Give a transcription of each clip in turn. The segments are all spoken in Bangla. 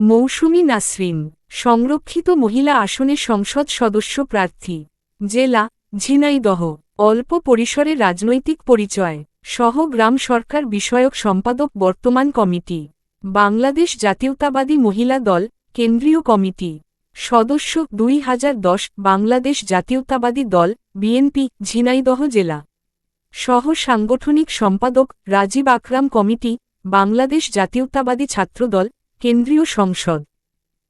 মৌসুমী নাসরিন, সংরক্ষিত মহিলা আসনে সংসদ সদস্য প্রার্থী, জেলা ঝিনাইদহ। অল্প পরিসরে রাজনৈতিক পরিচয় সহ গ্রাম সরকার বিষয়ক সম্পাদক বর্তমান কমিটি, বাংলাদেশ জাতীয়তাবাদী মহিলা দল, কেন্দ্রীয় কমিটি, সদস্য 2010 বাংলাদেশ জাতীয়তাবাদী দল, বিএনপি, ঝিনাইদহ জেলা। সহ সাংগঠনিক সম্পাদক রাজীব আকরাম কমিটি, বাংলাদেশ জাতীয়তাবাদী ছাত্রদল, কেন্দ্রীয় সংসদ।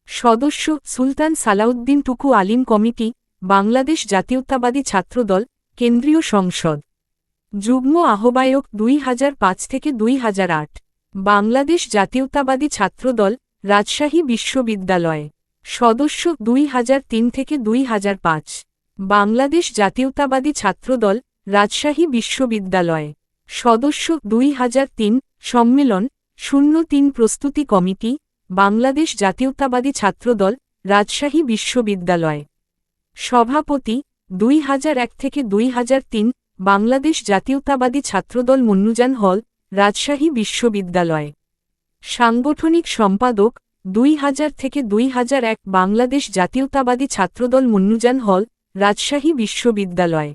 সদস্য সুলতান সালাউদ্দিন টুকু আলিম কমিটি, বাংলাদেশ জাতীয়তাবাদী ছাত্রদল, কেন্দ্রীয় সংসদ। যুগ্ম আহ্বায়ক 2005 থেকে 2008, বাংলাদেশ জাতীয়তাবাদী ছাত্রদল, রাজশাহী বিশ্ববিদ্যালয়। সদস্য 2003 থেকে 2005, বাংলাদেশ জাতীয়তাবাদী ছাত্রদল, রাজশাহী বিশ্ববিদ্যালয়। সদস্য 2003, সম্মেলন 03 প্রস্তুতি কমিটি, বাংলাদেশ জাতীয়তাবাদী ছাত্রদল, রাজশাহী বিশ্ববিদ্যালয়। সভাপতি 2001 থেকে 2003, বাংলাদেশ জাতীয়তাবাদী ছাত্রদল, মুন্নুজান হল, রাজশাহী বিশ্ববিদ্যালয়। সাংগঠনিক সম্পাদক 2000 থেকে 2001, বাংলাদেশ জাতীয়তাবাদী ছাত্রদল, মুন্নুজান হল, রাজশাহী বিশ্ববিদ্যালয়।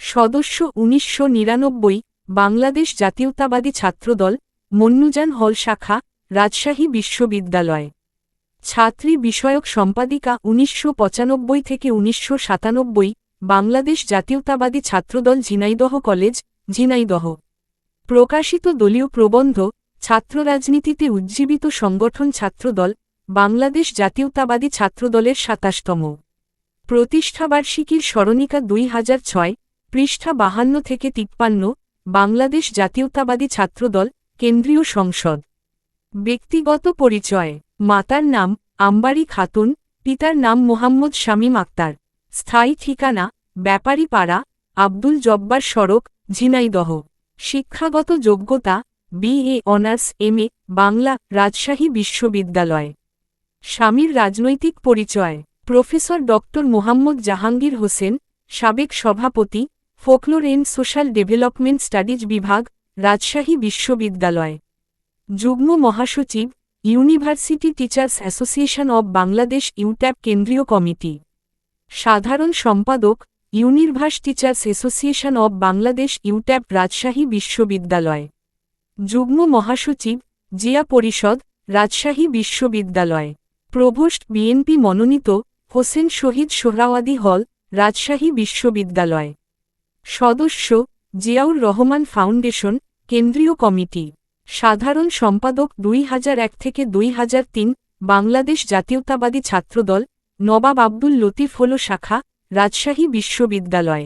সদস্য 1999, বাংলাদেশ জাতীয়তাবাদী ছাত্রদল, মুন্নুজান হল শাখা, রাজশাহী বিশ্ববিদ্যালয়। ছাত্রী বিষয়ক সম্পাদিকা 1995 থেকে 1997, বাংলাদেশ জাতীয়তাবাদী ছাত্রদল, ঝিনাইদহ কলেজ, ঝিনাইদহ। প্রকাশিত দলীয় প্রবন্ধ ছাত্র রাজনীতিতে উজ্জীবিত সংগঠন ছাত্রদল, বাংলাদেশ জাতীয়তাবাদী ছাত্রদলের 27তম প্রতিষ্ঠাবার্ষিকীর স্মরণিকা 2006, পৃষ্ঠা 52 থেকে 53, বাংলাদেশ জাতীয়তাবাদী ছাত্রদল, কেন্দ্রীয় সংসদ। ব্যক্তিগত পরিচয় মাতার নাম আম্বারি খাতুন, পিতার নাম মোহাম্মদ শামীম আক্তার। স্থায়ী ঠিকানা ব্যাপারীপাড়া, আব্দুল জব্বার সড়ক, ঝিনাইদহ। শিক্ষাগত যোগ্যতা BA অনার্স MA, বাংলা, রাজশাহী বিশ্ববিদ্যালয়। স্বামীর রাজনৈতিক পরিচয় প্রফেসর ডক্টর মোহাম্মদ জাহাঙ্গীর হোসেন, সাবেক সভাপতি, folklore and social development studies বিভাগ, রাজশাহী বিশ্ববিদ্যালয়। যুগ্ম মহাসচিব university teachers association of Bangladesh, UTAB, কেন্দ্রীয় কমিটি। সাধারণ সম্পাদক university teachers association of Bangladesh, UTAB, Rajshahi বিশ্ববিদ্যালয়। যুগ্ম মহাসচিব জিয়া পরিষদ, রাজশাহী বিশ্ববিদ্যালয়। প্রভোস্ট বিএনপি মনোনীত হোসেন শহীদ সোহরাওয়ার্দী হল, রাজশাহী বিশ্ববিদ্যালয়। সদস্য জিয়াউর রহমান ফাউন্ডেশন, কেন্দ্রীয় কমিটি। সাধারণ সম্পাদক 2001 থেকে 2003, বাংলাদেশ জাতীয়তাবাদী ছাত্রদল, নবাব আব্দুল লতিফ হল শাখা, রাজশাহী বিশ্ববিদ্যালয়।